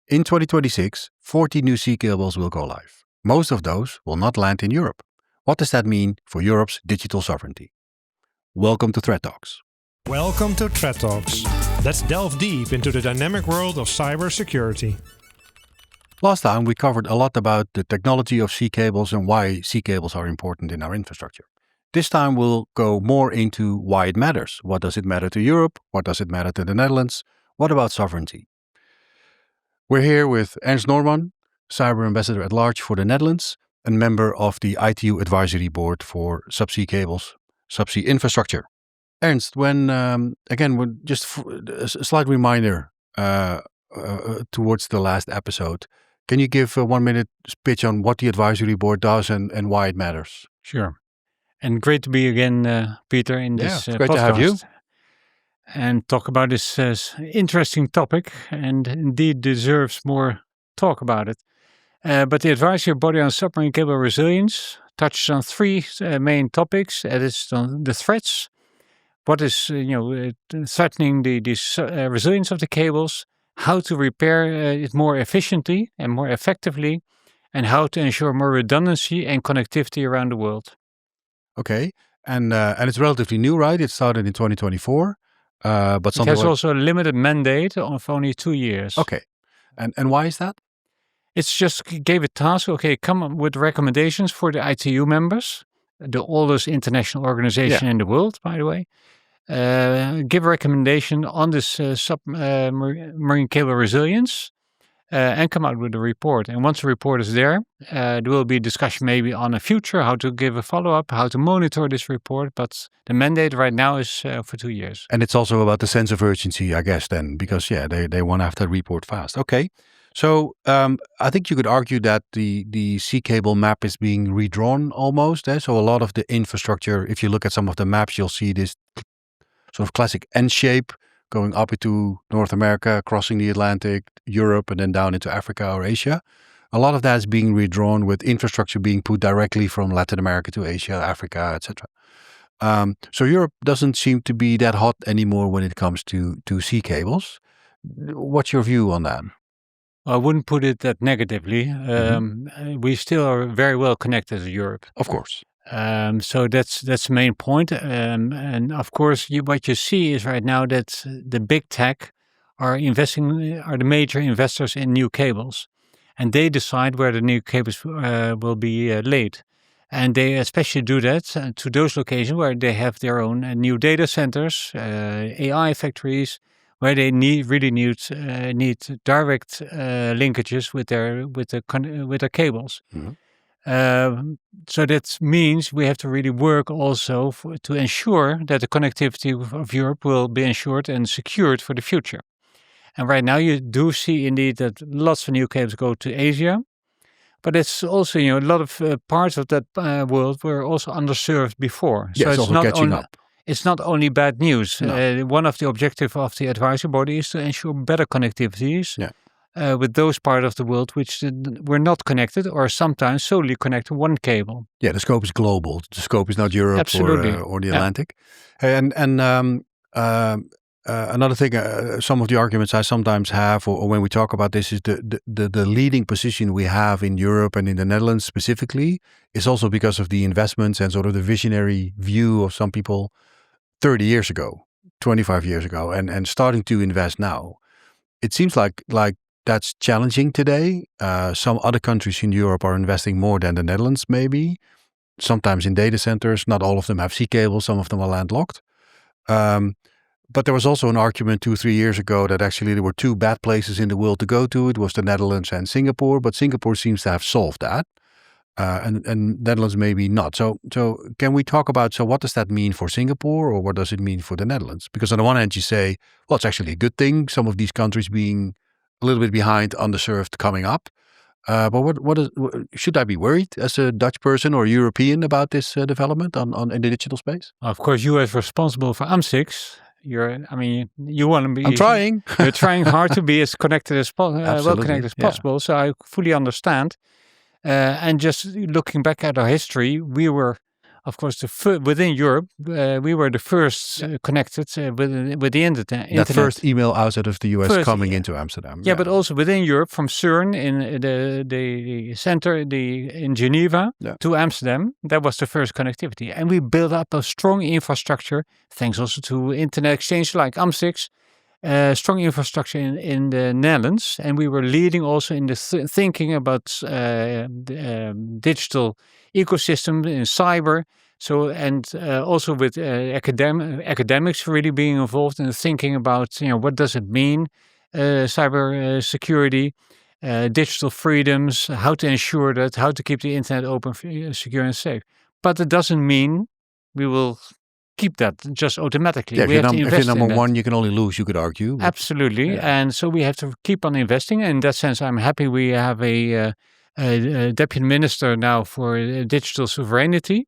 In 2026, 40 new sea cables will go live. Most of those will not land in Europe. What does that mean for Europe's digital sovereignty? Welcome to Threat Talks. Welcome to Threat Talks. Let's delve deep into the dynamic world of cybersecurity. Last time we covered a lot about the technology of sea cables and why sea cables are important in our infrastructure. This time we'll go more into why it matters. What does it matter to Europe? What does it matter to the Netherlands? What about sovereignty? We're here with Ernst Noorman, Cyber Ambassador at Large for the Netherlands and member of the ITU Advisory Board for subsea cables, subsea infrastructure. Ernst, just a slight reminder towards the last episode. Can you give a 1-minute pitch on what the Advisory Board does and why it matters? Sure. And great to be again, Peter, in this it's great podcast. to have you. And talk about this interesting topic, and indeed deserves more talk about it. But the Advisory Body on Submarine Cable Resilience touches on three main topics. That is on the threats, what is threatening the resilience of the cables, how to repair it more efficiently and more effectively, and how to ensure more redundancy and connectivity around the world. Okay, and it's relatively new, right? It started in 2024. But it has also a limited mandate of only 2 years. Okay. And why is that? It's just gave a task, come up with recommendations for the ITU members, the oldest international organization in the world, by the way. Give a recommendation on this submarine cable resilience and come out with a report. And once the report is there will be discussion maybe on the future, how to give a follow-up, how to monitor this report. But the mandate right now is for 2 years. And it's also about the sense of urgency, I guess, then, because, they want to have that report fast. Okay. So I think you could argue that the sea cable map is being redrawn almost. So a lot of the infrastructure, if you look at some of the maps, you'll see this sort of classic N shape going up into North America, crossing the Atlantic, Europe, and then down into Africa or Asia. A lot of that is being redrawn with infrastructure being put directly from Latin America to Asia, Africa, etc. So Europe doesn't seem to be that hot anymore when it comes to sea cables. What's your view on that? I wouldn't put it that negatively. We still are very well connected to Europe. Of course. So that's the main point. And of course, what you see is right now that the big tech are the major investors in new cables. And they decide where the new cables will be laid. And they especially do that to those locations where they have their own new data centers, AI factories, where they need direct linkages with their cables. Mm-hmm. So that means we have to really work also to ensure that the connectivity of Europe will be ensured and secured for the future. And right now you do see indeed that lots of new cables go to Asia, but it's also a lot of parts of that world were also underserved before. Yes, so it's not catching up. It's not only bad news. No. One of the objectives of the advisory body is to ensure better connectivities with those parts of the world which were not connected or sometimes solely connected to one cable. Yeah, the scope is global. The scope is not Europe or the Atlantic. And another thing, some of the arguments I sometimes have, or when we talk about this, is the leading position we have in Europe and in the Netherlands specifically is also because of the investments and sort of the visionary view of some people 30 years ago, 25 years ago, and starting to invest now. It seems like that's challenging today. Some other countries in Europe are investing more than the Netherlands, maybe. Sometimes in data centers. Not all of them have sea cables. Some of them are landlocked. But there was also an argument 2-3 years ago that actually there were two bad places in the world to go to. It was the Netherlands and Singapore, but Singapore seems to have solved that. And Netherlands maybe not. So can we talk about, what does that mean for Singapore, or what does it mean for the Netherlands? Because on the one hand you say, well, it's actually a good thing, some of these countries being a little bit behind, underserved, coming up. But should I be worried as a Dutch person or European about this development in the digital space? Of course, you as responsible for AMS-IX, you want to be. I'm trying. You're trying hard to be as connected as well connected as possible. So I fully understand. And just looking back at our history, we were of course, within Europe, we were the first connected with the internet. That first email outside of the US coming into Amsterdam. Yeah, but also within Europe, from CERN in the center in Geneva to Amsterdam, that was the first connectivity. And we built up a strong infrastructure, thanks also to internet exchange like AMS-IX, strong infrastructure in the Netherlands. And we were leading also in the thinking about digital ecosystem in cyber. So, and also with academics really being involved in thinking about, what does it mean, cyber security, digital freedoms, how to ensure that, how to keep the internet open, secure and safe. But it doesn't mean we will keep that just automatically. Yeah, we have to invest if you're number in one, you can only lose, you could argue. Absolutely. Yeah. And so we have to keep on investing. And in that sense, I'm happy we have a deputy minister now for digital sovereignty.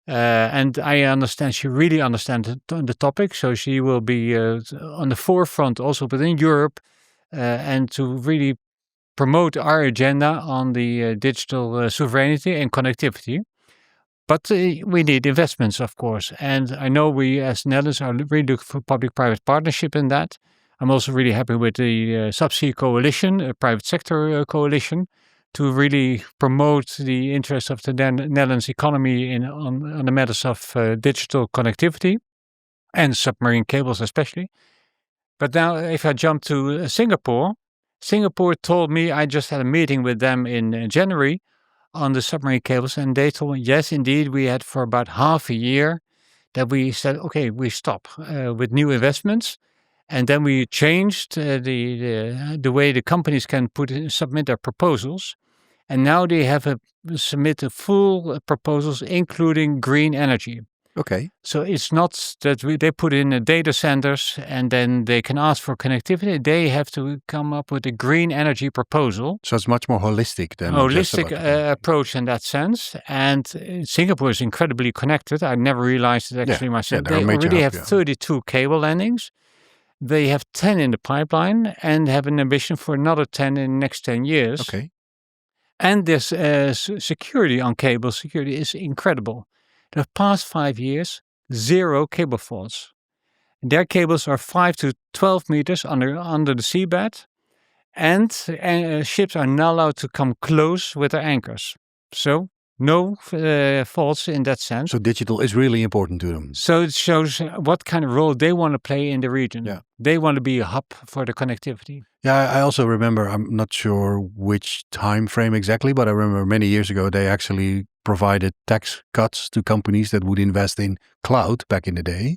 And I understand she really understands the topic. So she will be on the forefront also within Europe and to really promote our agenda on the digital sovereignty and connectivity. But we need investments, of course. And I know we as Netherlands are really looking for public-private partnership in that. I'm also really happy with the Subsea Coalition, a private sector coalition, to really promote the interests of the Netherlands economy on the matters of digital connectivity and submarine cables especially. But now if I jump to Singapore told me, I just had a meeting with them in January on the submarine cables, and they told me, yes, indeed, we had for about half a year that we said, okay, we stop with new investments. And then we changed the way the companies can submit their proposals. And now they have submit full proposals, including green energy. Okay. So it's not that they put in data centers and then they can ask for connectivity. They have to come up with a green energy proposal. So it's much more holistic than approach in that sense. And Singapore is incredibly connected. I never realized it actually myself. They already have 32 cable landings. They have 10 in the pipeline and have an ambition for another 10 in the next 10 years. Okay. And this security on cable security is incredible. The past 5 years, 0 cable faults. Their cables are 5 to 12 meters under the seabed, and ships are not allowed to come close with their anchors. So no faults in that sense. So digital is really important to them. So it shows what kind of role they want to play in the region. Yeah. They want to be a hub for the connectivity. Yeah, I also remember, I'm not sure which time frame exactly, but I remember many years ago they actually provided tax cuts to companies that would invest in cloud back in the day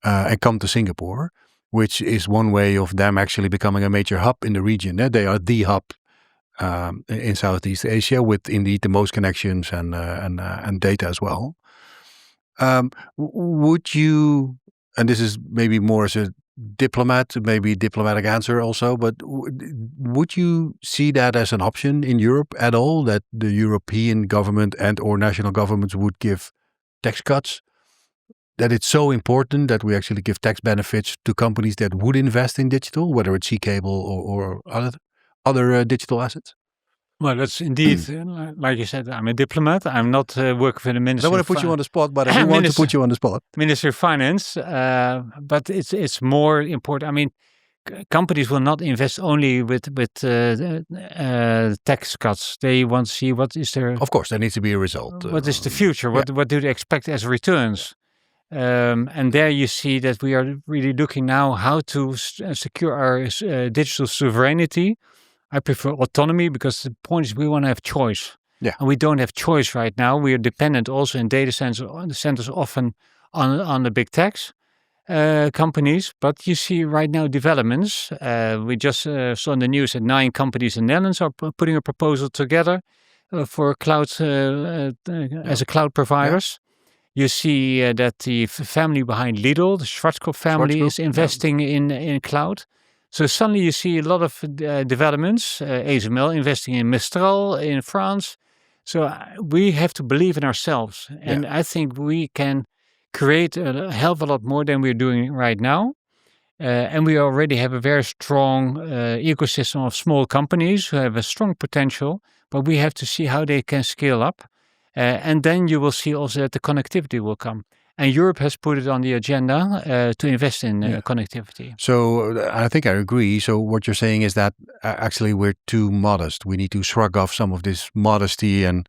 and come to Singapore, which is one way of them actually becoming a major hub in the region. They are the hub in Southeast Asia with indeed the most connections and data as well. Would you, and this is maybe more as a diplomatic answer also, but would you see that as an option in Europe at all, that the European government and or national governments would give tax cuts? That it's so important that we actually give tax benefits to companies that would invest in digital, whether it's sea cable or other digital assets? Well, that's indeed, like you said, I'm a diplomat. I'm not working for the Ministry. I don't want to put you on the spot, but I want to put you on the spot. Ministry of Finance, but it's more important. I mean, companies will not invest only with tax cuts. They want to see what is their... Of course, there needs to be a result. What is the future? What do they expect as returns? And there you see that we are really looking now how to secure our digital sovereignty. I prefer autonomy because the point is we want to have choice. Yeah. And we don't have choice right now. We are dependent also in data centers often on the big tech companies. But you see right now developments. We just saw in the news that 9 companies in the Netherlands are putting a proposal together for cloud as a cloud providers. Yeah. You see that the family behind Lidl, the Schwarzkopf family, is investing in cloud. So suddenly you see a lot of developments, ASML investing in Mistral in France. So we have to believe in ourselves. And I think we can create a hell of a lot more than we're doing right now. And we already have a very strong ecosystem of small companies who have a strong potential, but we have to see how they can scale up. And then you will see also that the connectivity will come. And Europe has put it on the agenda to invest in connectivity. So I think I agree. So what you're saying is that actually we're too modest. We need to shrug off some of this modesty and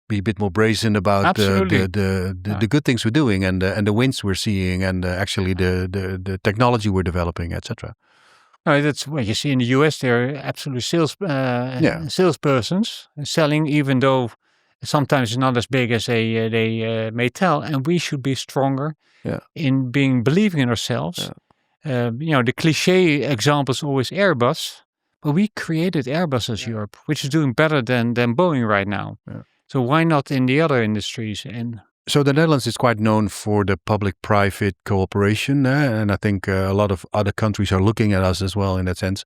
be a bit more brazen about the good things we're doing and the wins we're seeing and actually the technology we're developing, etc. That's what you see in the US. They're absolute salespersons selling, even though sometimes it's not as big as they may tell. And we should be stronger in believing in ourselves. The cliche example is always Airbus, but we created Airbus as Europe, which is doing better than Boeing right now. Yeah. So why not in the other industries? So the Netherlands is quite known for the public-private cooperation, and I think a lot of other countries are looking at us as well in that sense.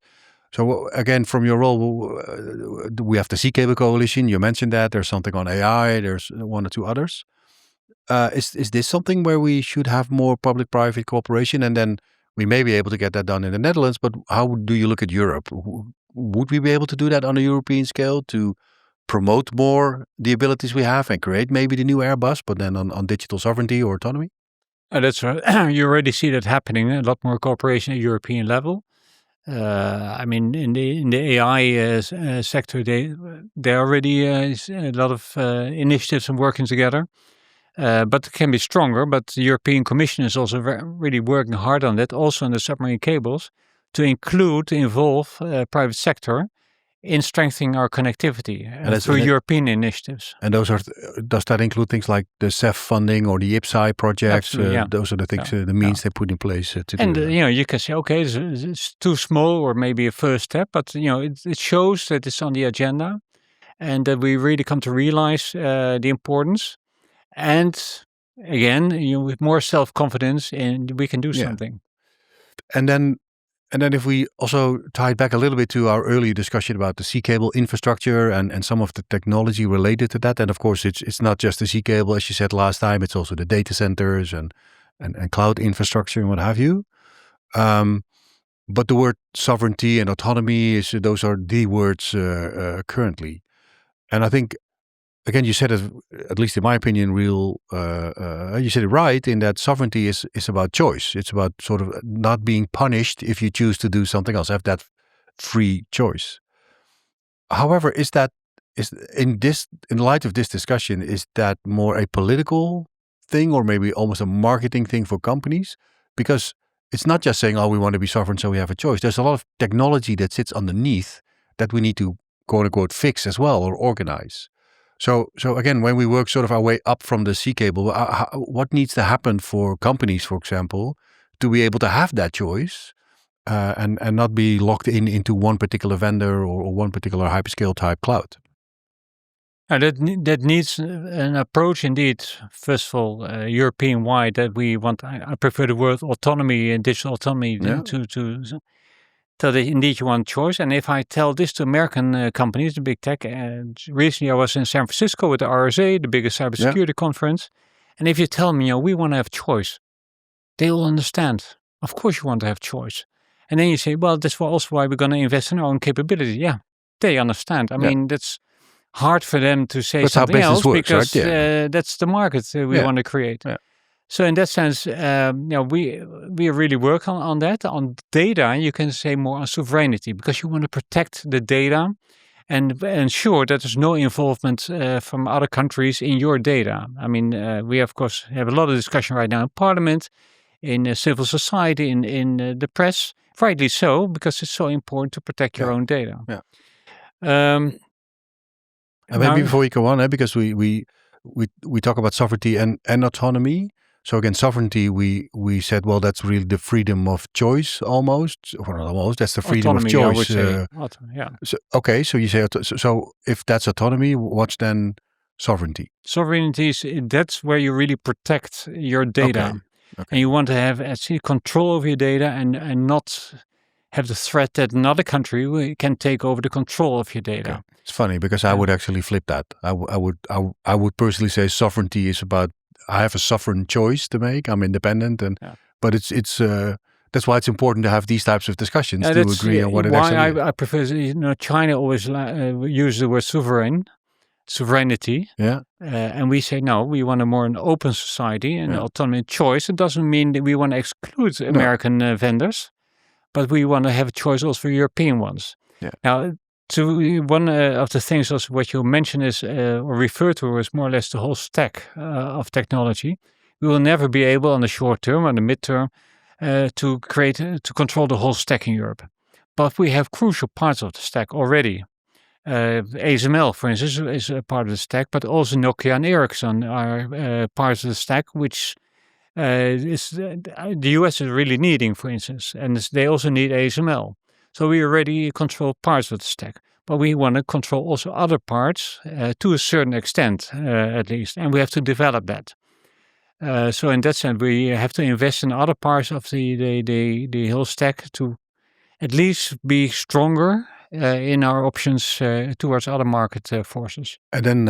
So again, from your role, we have the Sea Cable Coalition. You mentioned that. There's something on AI. There's one or two others. Is this something where we should have more public-private cooperation, and then we may be able to get that done in the Netherlands? But how do you look at Europe? Would we be able to do that on a European scale to promote more the abilities we have and create maybe the new Airbus, but then on digital sovereignty or autonomy? That's right. You already see that happening. A lot more cooperation at European level. In the AI sector, there already is a lot of initiatives and working together. But it can be stronger. But the European Commission is also really working hard on that, also on the submarine cables, to involve private sector in strengthening our connectivity through European initiatives. And does that include things like the CEF funding or the IPSI projects? Those are the things, the means they put in place to do that. You can say, okay, it's too small or maybe a first step, but it shows that it's on the agenda and that we really come to realize the importance. And again, with more self-confidence, and we can do something. And then if we also tie it back a little bit to our earlier discussion about the sea cable infrastructure and some of the technology related to that. And of course, it's not just the sea cable, as you said last time, it's also the data centers and cloud infrastructure and what have you. But the word sovereignty and autonomy, those are the words currently. And I think, again, you said it, at least in my opinion, you said it right in that sovereignty is about choice. It's about sort of not being punished if you choose to do something else, have that free choice. However, in light of this discussion, is that more a political thing or maybe almost a marketing thing for companies? Because it's not just saying, oh, we want to be sovereign, so we have a choice. There's a lot of technology that sits underneath that we need to, quote unquote, fix as well or organize. So again, when we work sort of our way up from the sea cable, what needs to happen for companies, for example, to be able to have that choice and not be locked into one particular vendor or one particular hyperscale type cloud? That needs an approach indeed. First of all, European-wide, that we want. I prefer the word autonomy and digital autonomy to tell that indeed you want choice. And if I tell this to American companies, the big tech, recently I was in San Francisco with the RSA, the biggest cybersecurity conference. And if you tell me, we want to have choice, they will understand. Of course you want to have choice. And then you say, well, that's also why we're going to invest in our own capability. Yeah, they understand. I mean, that's hard for them to say something else because that's the market we want to create. Yeah. So in that sense, we really work on that. On data, you can say more on sovereignty because you want to protect the data and ensure that there's no involvement from other countries in your data. I mean, we of course have a lot of discussion right now in Parliament, in civil society, in the press. Rightly so, because it's so important to protect your own data. Yeah. And maybe before we go on, because we talk about sovereignty and autonomy. So again, sovereignty, we said, well, that's really the freedom of choice almost. Or not almost, that's the freedom autonomy, of choice. I would say. Autonomy, so you say, so if that's autonomy, what's then sovereignty? Sovereignty that's where you really protect your data. Okay. And you want to have actually control over your data and not have the threat that another country can take over the control of your data. Okay. It's funny because I would actually flip that. I would personally say sovereignty is about I have a sovereign choice to make. I'm independent, but it's that's why it's important to have these types of discussions to agree on what it actually is. I prefer. China always uses the word sovereign, sovereignty. Yeah. And we say, no, we want a more an open society and autonomy and choice. It doesn't mean that we want to exclude American vendors, but we want to have a choice also for European ones. Yeah. Now, one of the things also what you mentioned is, or refer to as more or less the whole stack of technology. We will never be able on the short term or the midterm to control the whole stack in Europe. But we have crucial parts of the stack already. ASML, for instance, is a part of the stack, but also Nokia and Ericsson are parts of the stack, which the US is really needing, for instance, and they also need ASML. So we already control parts of the stack, but we want to control also other parts to a certain extent, at least, and we have to develop that. So in that sense, we have to invest in other parts of the whole stack to at least be stronger in our options towards other market forces. And then,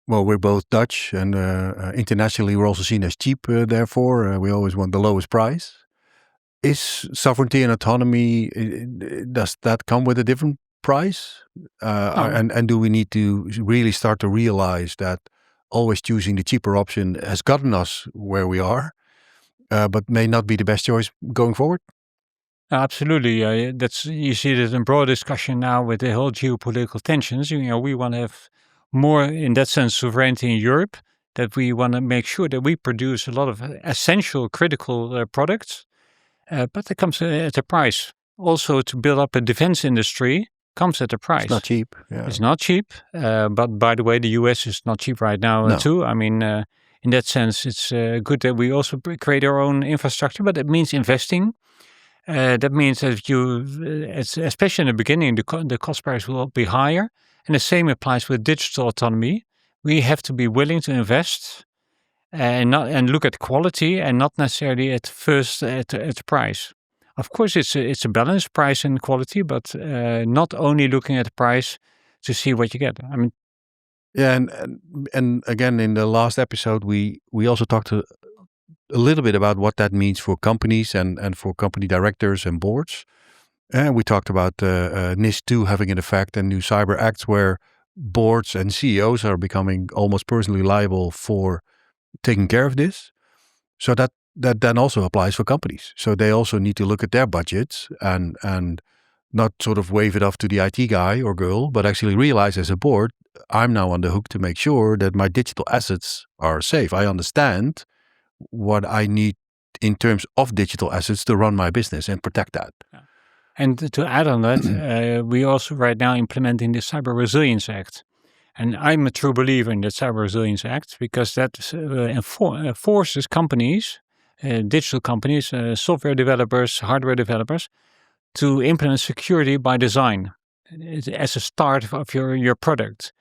well, we're both Dutch, and internationally we're also seen as cheap. Therefore, we always want the lowest price. Is sovereignty and autonomy, does that come with a different price? And do we need to really start to realize that always choosing the cheaper option has gotten us where we are, but may not be the best choice going forward? Absolutely. You see that in broad discussion now with the whole geopolitical tensions. We want to have more, in that sense, sovereignty in Europe, that we want to make sure that we produce a lot of essential, critical products. But it comes at a price. Also, to build up a defense industry comes at a price. It's not cheap. Yeah. It's not cheap. But by the way, the US is not cheap right now too. I mean, in that sense, it's good that we also create our own infrastructure, but it means investing. That means that especially in the beginning, the cost price will be higher. And the same applies with digital autonomy. We have to be willing to invest and look at quality and not necessarily at first at the price. Of course, it's a balanced price and quality, but not only looking at the price to see what you get. I mean, yeah, and again, in the last episode, we also talked a little bit about what that means for companies and for company directors and boards. And we talked about NIS2 having an effect and new cyber acts where boards and CEOs are becoming almost personally liable for taking care of this. So that then also applies for companies. So they also need to look at their budgets and not sort of wave it off to the IT guy or girl, but actually realize as a board, I'm now on the hook to make sure that my digital assets are safe. I understand what I need in terms of digital assets to run my business and protect that. Yeah. And to add on that, we also right now implementing the Cyber Resilience Act. And I'm a true believer in the Cyber Resilience Act because that forces companies, digital companies, software developers, hardware developers, to implement security by design as a start of your product.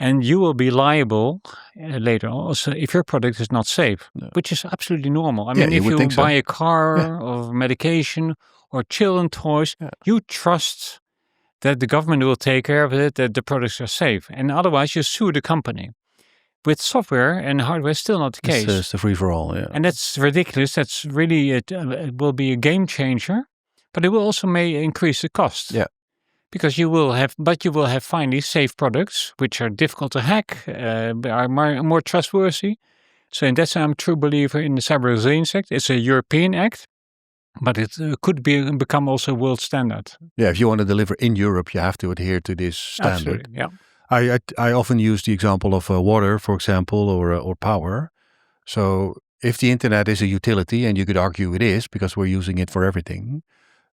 And you will be liable later also if your product is not safe, which is absolutely normal. I mean, if you buy a car or medication or children toys, you trust that the government will take care of it, that the products are safe. And otherwise, you sue the company. With software and hardware, still not the case. It's a free-for-all, yeah. And that's ridiculous. That's really, it will be a game changer, but it will also may increase the cost. Yeah. Because you will have finally safe products, which are difficult to hack, are more trustworthy. So in that sense, I'm a true believer in the Cyber Resilience Act. It's a European act, but it could become also a world standard. Yeah, if you want to deliver in Europe, you have to adhere to this standard. Absolutely, yeah. I often use the example of water, for example, or power. So if the internet is a utility, and you could argue it is because we're using it for everything,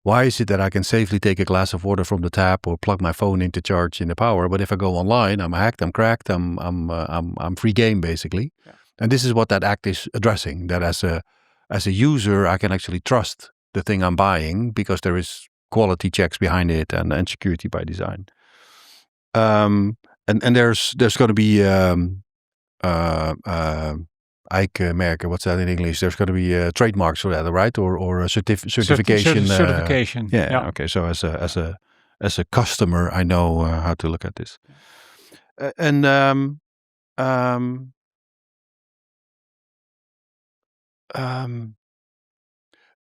why is it that I can safely take a glass of water from the tap or plug my phone into charge in the power, but if I go online, I'm hacked, I'm cracked, I'm free game basically. Yeah. And this is what that act is addressing. That as a user, I can actually trust the thing I'm buying because there is quality checks behind it and security by design. And there's going to be AMS-IX, what's that in English? There's got to be trademarks for that, right? Or a certification. Certification. Yeah. Okay. So as a customer, I know how to look at this.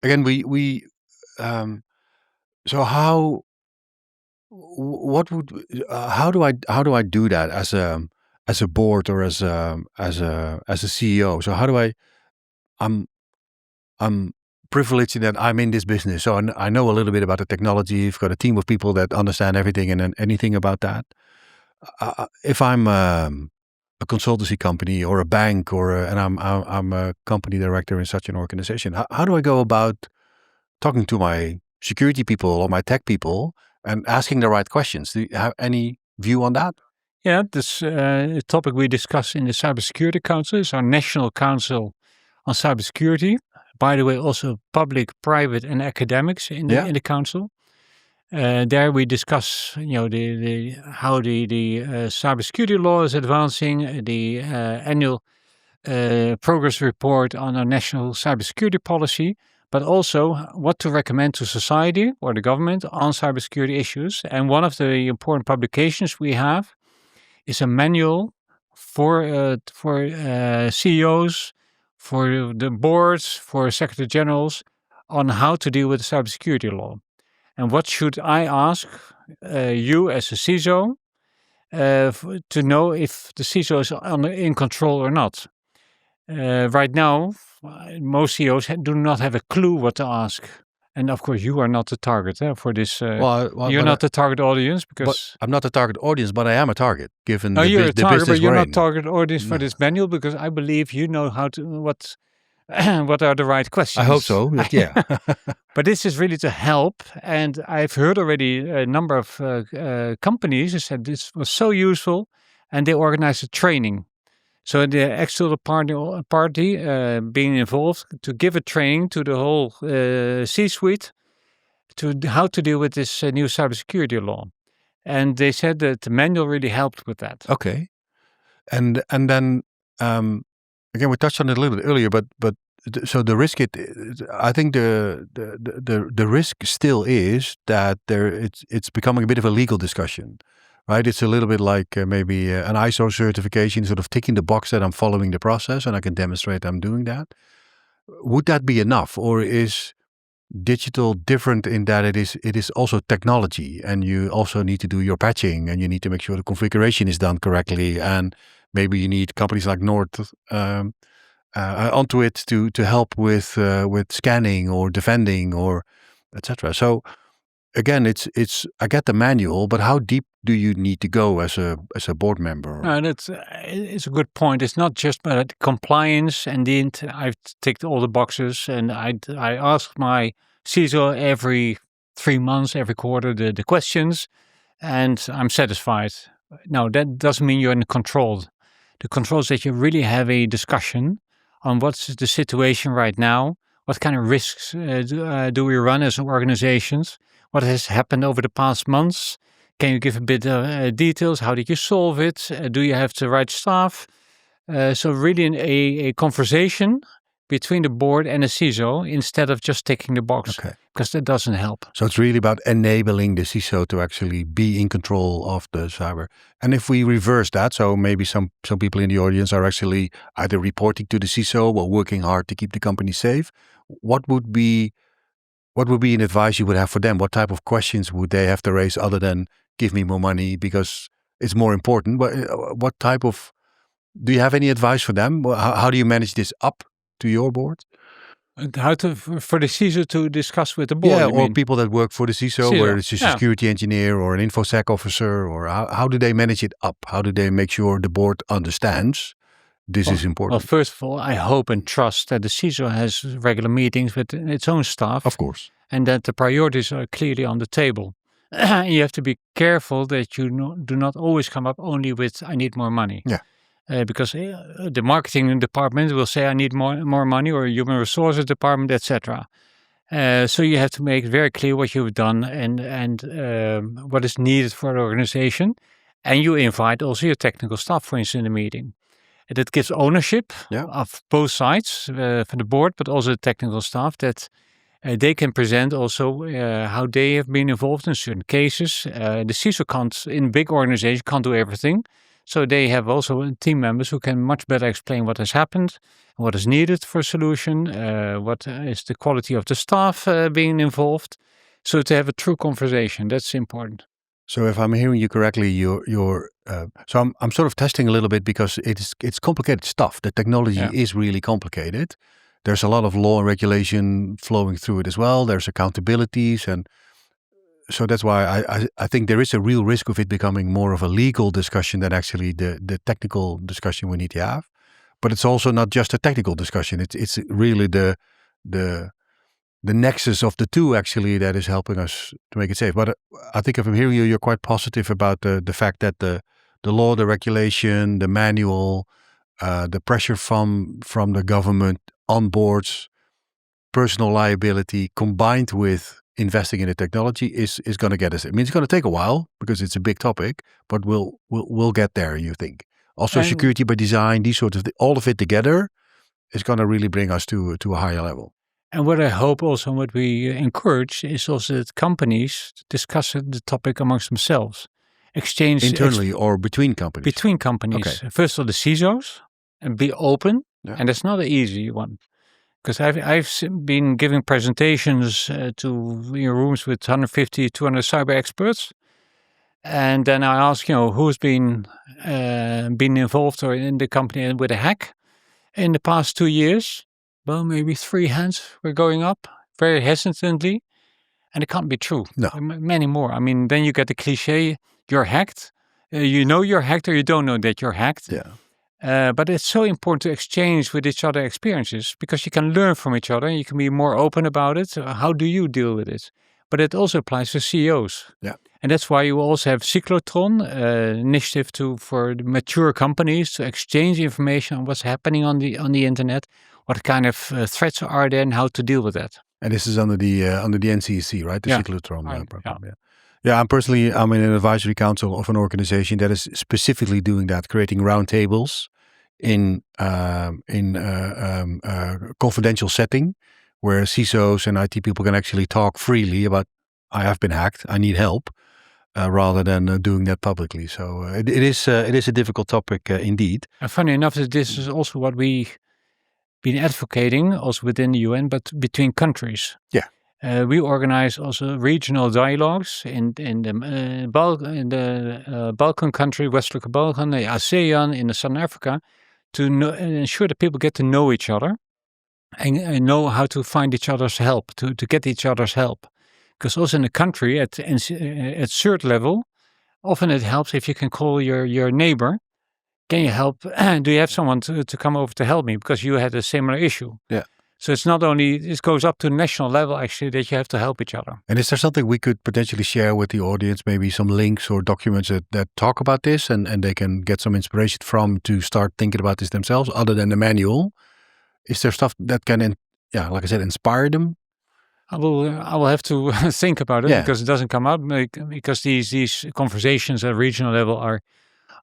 Again, we so how what would how do I do that as a board or as a CEO? So how do I'm privileged in that I'm in this business, so I know a little bit about the technology. I've got a team of people that understand everything and anything about that. If I'm a consultancy company or a bank and I'm a company director in such an organization, how do I go about talking to my security people or my tech people and asking the right questions? Do you have any view on that? Yeah, this a topic we discuss in the Cybersecurity Council is our National Council on Cybersecurity. By the way, also public, private, and academics in the council. There we discuss, how the cybersecurity law is advancing, the annual progress report on our national cybersecurity policy, but also what to recommend to society or the government on cybersecurity issues. And one of the important publications we have is a manual for CEOs, for the boards, for secretary generals on how to deal with the cybersecurity law. And what should I ask you as a CISO to know if the CISO is in control or not? Right now, most CEOs do not have a clue what to ask. And of course, you are not the target for this. You're not the target audience because I'm not the target audience, but I am a target given you're a the target, business but you're we're not in. target audience for this manual because I believe you know how to what are the right questions. I hope so. Yeah. But this is really to help, and I've heard already a number of companies who said this was so useful, and they organized a training. So the external party being involved to give a training to the whole C-suite to how to deal with this new cybersecurity law. And they said that the manual really helped with that. Okay. And then again, we touched on it a little bit earlier, but so the risk I think the risk still is that it's becoming a bit of a legal discussion. Right, it's a little bit like maybe an ISO certification, sort of ticking the box that I'm following the process and I can demonstrate I'm doing that. Would that be enough, or is digital different in that it is also technology, and you also need to do your patching, and you need to make sure the configuration is done correctly, and maybe you need companies like Nord onto it to help with scanning or defending or etc. So again, it's I get the manual, but how deep do you need to go as a board member? No, it's a good point. It's not just about compliance, and then I've ticked all the boxes, and I ask my CISO every 3 months, every quarter, the questions, and I'm satisfied. No, that doesn't mean you're in control. The control is that you really have a discussion on what's the situation right now, what kind of risks do we run as organizations, what has happened over the past months. Can you give a bit of details? How did you solve it? Do you have the right staff? So really a conversation between the board and the CISO instead of just ticking the box, because that doesn't help. So it's really about enabling the CISO to actually be in control of the cyber. And if we reverse that, so maybe some people in the audience are actually either reporting to the CISO or working hard to keep the company safe. What would be an advice you would have for them? What type of questions would they have to raise other than give me more money because it's more important? What type of, do you have any advice for them? How do you manage this up to your board? And how for the CISO to discuss with the board? Yeah, or people that work for the CISO, whether it's a security engineer or an InfoSec officer, or how do they manage it up? How do they make sure the board understands this is important? Well, first of all, I hope and trust that the CISO has regular meetings with its own staff. Of course. And that the priorities are clearly on the table. You have to be careful that you do not always come up only with, I need more money. Yeah. Because the marketing department will say, I need more money, or human resources department, etc. So you have to make very clear what you've done and what is needed for the organization. And you invite also your technical staff, for instance, in the meeting. And that gives ownership of both sides, for the board, but also the technical staff, that they can present also how they have been involved in certain cases. The CISO can't, in big organizations, can't do everything. So they have also team members who can much better explain what has happened, what is needed for a solution, what is the quality of the staff being involved. So to have a true conversation, that's important. So if I'm hearing you correctly, so I'm sort of testing a little bit because it's complicated stuff. The technology is really complicated. There's a lot of law and regulation flowing through it as well. There's accountabilities, and so that's why I think there is a real risk of it becoming more of a legal discussion than actually the technical discussion we need to have. But it's also not just a technical discussion. It's really the nexus of the two actually that is helping us to make it safe. But I think if I'm hearing you, you're quite positive about the fact that the law, the regulation, the manual, the pressure from the government on boards, personal liability combined with investing in the technology is going to get us. I mean, it's going to take a while because it's a big topic, but we'll get there. You think also security by design, these sorts of all of it together is going to really bring us to a higher level. And what I hope also, what we encourage is also that companies discuss the topic amongst themselves, exchange internally or between companies. Between companies, okay. First of all, the CISOs, and be open, and that's not an easy one. Because I've been giving presentations to rooms with 150, 200 cyber experts, and then I ask, who's been involved or in the company with a hack in the past 2 years? Well, maybe 3 hands were going up very hesitantly, and it can't be true. No, many more. I mean, then you get the cliche: you're hacked. You know you're hacked, or you don't know that you're hacked. Yeah. But it's so important to exchange with each other experiences because you can learn from each other. You can be more open about it. How do you deal with it? But it also applies to CEOs. Yeah. And that's why you also have Cyclotron, initiative for the mature companies to exchange information on what's happening on the internet, what kind of threats are there, and how to deal with that. And this is under the NCEC, right? The Cyclotron program. Yeah. Yeah, I'm in an advisory council of an organization that is specifically doing that, creating roundtables in confidential setting where CISOs and IT people can actually talk freely about, I have been hacked, I need help, rather than doing that publicly. So it is a difficult topic indeed. And funny enough, this is also what we've been advocating also within the UN, but between countries. Yeah. We organize also regional dialogues in the Balkan country, Western Balkan, the ASEAN, in the Southern Africa, to ensure that people get to know each other and know how to find each other's help, to get each other's help. Because also in the country, at third level, often it helps if you can call your neighbor. Can you help? Do you have someone to come over to help me because you had a similar issue? Yeah. So it's not only, it goes up to national level actually that you have to help each other. And is there something we could potentially share with the audience, maybe some links or documents that talk about this and they can get some inspiration from to start thinking about this themselves other than the manual? Is there stuff that can, like I said, inspire them? I will have to think about it because it doesn't come out because these conversations at regional level are,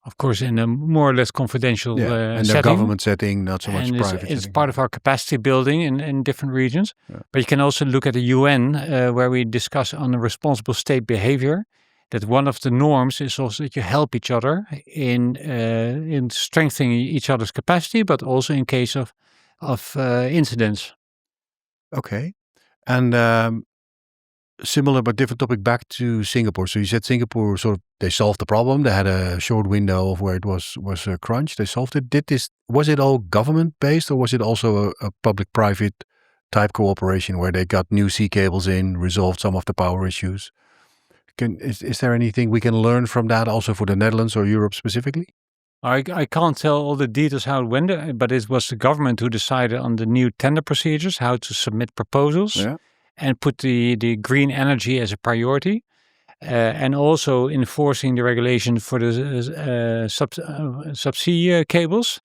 of course, in a more or less confidential and setting. Government setting, not so much private it's setting. part of our capacity building in different regions. Yeah. But you can also look at the UN where we discuss on the responsible state behavior, that one of the norms is also that you help each other in strengthening each other's capacity, but also in case of incidents. Okay. And similar but different topic, back to Singapore. So you said Singapore they solved the problem. They had a short window of where it was crunched. They solved it. Was it all government based, or was it also a public-private type cooperation where they got new sea cables in, resolved some of the power issues? Is there anything we can learn from that also for the Netherlands or Europe specifically? I can't tell all the details how it went, but it was the government who decided on the new tender procedures, how to submit proposals. Yeah. And put the green energy as a priority, and also enforcing the regulation for the subsea cables,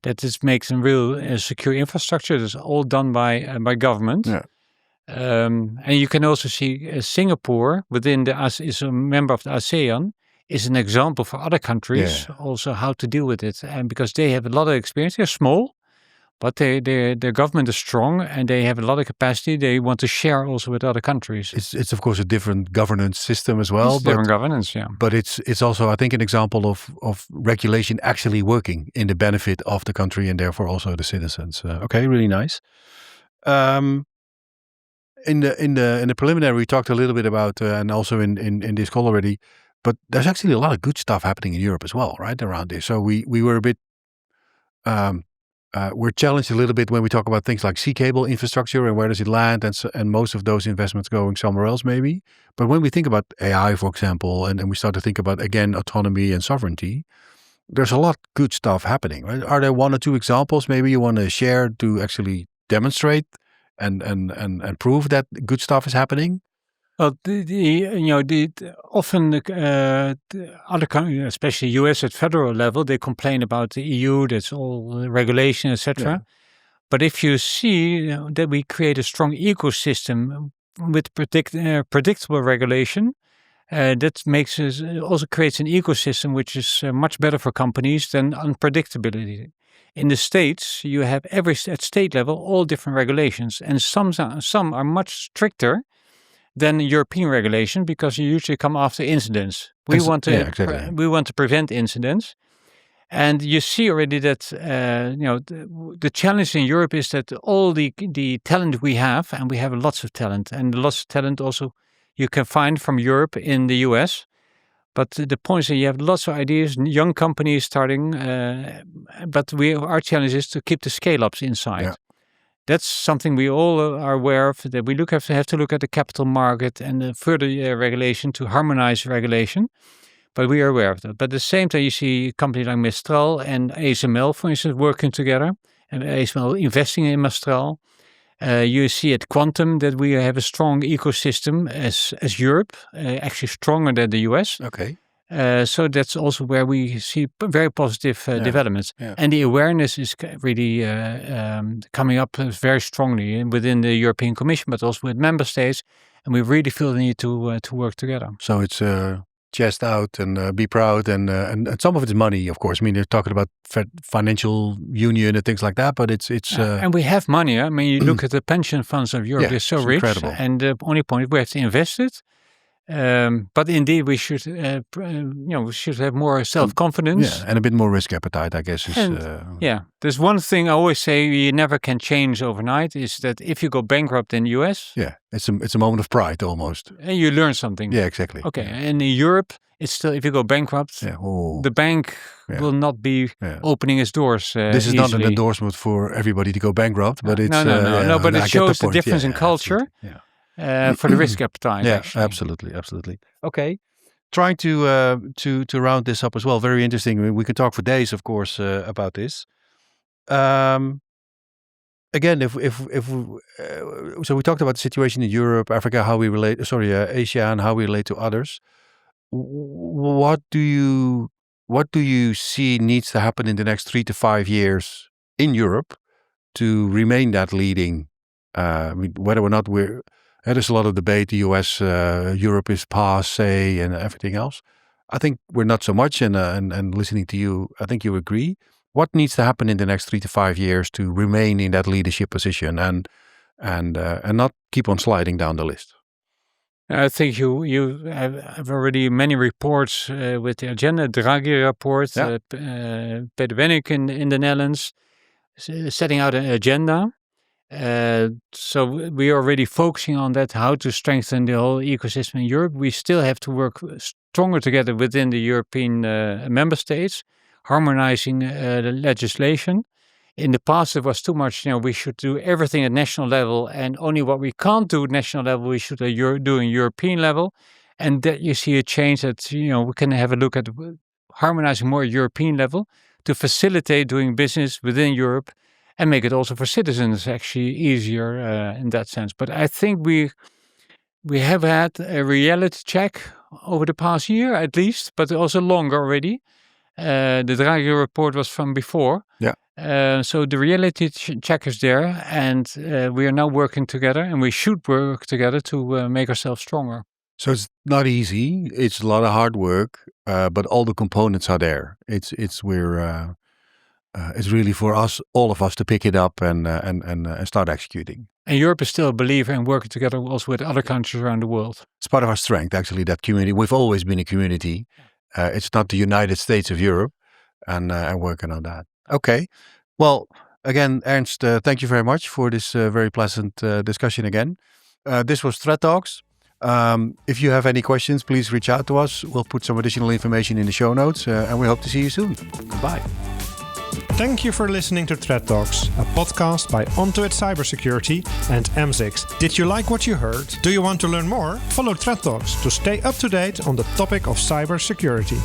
that this makes a real secure infrastructure. That's all done by government. Yeah. And you can also see Singapore is a member of the ASEAN, is an example for other countries also how to deal with it. And because they have a lot of experience, they're small. But their government is strong and they have a lot of capacity. They want to share also with other countries. It's of course a different governance system as well. Different governance, yeah. But it's also, I think, an example of regulation actually working in the benefit of the country and therefore also the citizens. Okay, really nice. In the preliminary, we talked a little bit about, and also in this call already, but there's actually a lot of good stuff happening in Europe as well, right, around this. So we were a bit, we're challenged a little bit when we talk about things like sea cable infrastructure and where does it land, and most of those investments going somewhere else maybe. But when we think about AI, for example, and we start to think about, again, autonomy and sovereignty, there's a lot of good stuff happening, right? Are there one or two examples maybe you want to share to actually demonstrate and prove that good stuff is happening? Well, often the other countries, especially US at federal level, they complain about the EU. That's all regulation, etc. Yeah. But if you see that we create a strong ecosystem with predictable regulation, that makes us also creates an ecosystem which is much better for companies than unpredictability. In the States, you have at state level all different regulations, and some are much stricter than European regulation because you usually come after incidents. We want to prevent incidents, and you see already that the challenge in Europe is that all the talent we have, and we have lots of talent, and lots of talent also you can find from Europe in the US. But the point is that you have lots of ideas, young companies starting, but our challenge is to keep the scale-ups inside. Yeah. That's something we all are aware of, that we have to look at the capital market and the further regulation to harmonize regulation. But we are aware of that. But at the same time, you see companies like Mistral and ASML, for instance, working together, and ASML investing in Mistral. You see at Quantum that we have a strong ecosystem as Europe, actually stronger than the US. Okay. So that's also where we see very positive developments. Yeah. And the awareness is really coming up very strongly within the European Commission, but also with member states. And we really feel the need to work together. So it's chest out and be proud. And some of it is money, of course. I mean, you're talking about financial union and things like that, but it's and we have money. I mean, you look at the pension funds of Europe, they're so rich. Incredible. And the only point is we have to invest it. But indeed, we should, we should have more self-confidence. Yeah, and a bit more risk appetite, I guess. There's one thing I always say you never can change overnight is that if you go bankrupt in the US, it's a moment of pride almost, and you learn something. Yeah, exactly. Okay, and in Europe, it's still if you go bankrupt, the bank will not be opening its doors. This is easily. not an endorsement for everybody to go bankrupt, but it's no. But it shows the difference in culture. Yeah. For the risk appetite. Yeah, actually. absolutely. Okay, trying to round this up as well. Very interesting. I mean, we can talk for days, of course, about this. Again, so we talked about the situation in Europe, Africa, how we relate. Asia, and how we relate to others. What do you see needs to happen in the next 3 to 5 years in Europe to remain that leading? I mean, whether or not there's a lot of debate. The US, Europe is passé and everything else. I think we're not so much. And listening to you, I think you agree. What needs to happen in the next 3 to 5 years to remain in that leadership position and not keep on sliding down the list? I think you have already many reports with the agenda. Draghi report, Peter Wennick in the Netherlands, setting out an agenda. So we are already focusing on that, how to strengthen the whole ecosystem in Europe. We still have to work stronger together within the European member states, harmonizing the legislation. In the past, it was too much, we should do everything at national level, and only what we can't do at national level, we should do in European level. And that you see a change that, we can have a look at harmonizing more European level to facilitate doing business within Europe and make it also for citizens actually easier in that sense. But I think we have had a reality check over the past year at least, but also longer already. The Draghi report was from before. Yeah. So the reality check is there, and we are now working together, and we should work together to make ourselves stronger. So it's not easy. It's a lot of hard work, but all the components are there. It's really for us, all of us, to pick it up and start executing. And Europe is still a believer in working together also with other countries around the world. It's part of our strength, actually, that community. We've always been a community. It's not the United States of Europe, and working on that. Okay. Well, again, Ernst, thank you very much for this very pleasant discussion again. This was Threat Talks. If you have any questions, please reach out to us. We'll put some additional information in the show notes, and we hope to see you soon. Goodbye. Thank you for listening to Threat Talks, a podcast by Onto It Cybersecurity and AMS-IX. Did you like what you heard? Do you want to learn more? Follow Threat Talks to stay up to date on the topic of cybersecurity.